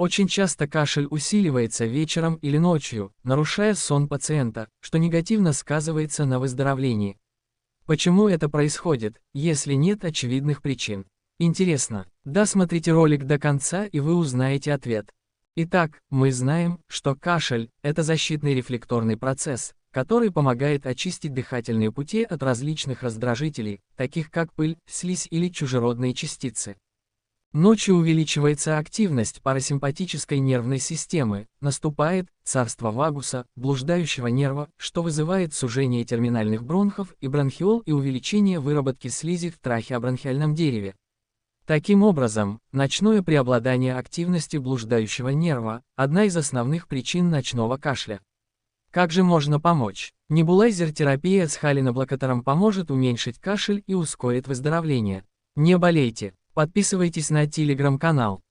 Очень часто кашель усиливается вечером или ночью, нарушая сон пациента, что негативно сказывается на выздоровлении. Почему это происходит, если нет очевидных причин? Интересно. Досмотрите ролик до конца и вы узнаете ответ. Итак, мы знаем, что кашель – это защитный рефлекторный процесс, который помогает очистить дыхательные пути от различных раздражителей, таких как пыль, слизь или чужеродные частицы. Ночью увеличивается активность парасимпатической нервной системы, наступает царство вагуса, блуждающего нерва, что вызывает сужение терминальных бронхов и бронхиол и увеличение выработки слизи в трахеобронхиальном дереве. Таким образом, ночное преобладание активности блуждающего нерва – одна из основных причин ночного кашля. Как же можно помочь? Небулайзер-терапия с халиноблокатором поможет уменьшить кашель и ускорит выздоровление. Не болейте. Подписывайтесь на телеграм-канал.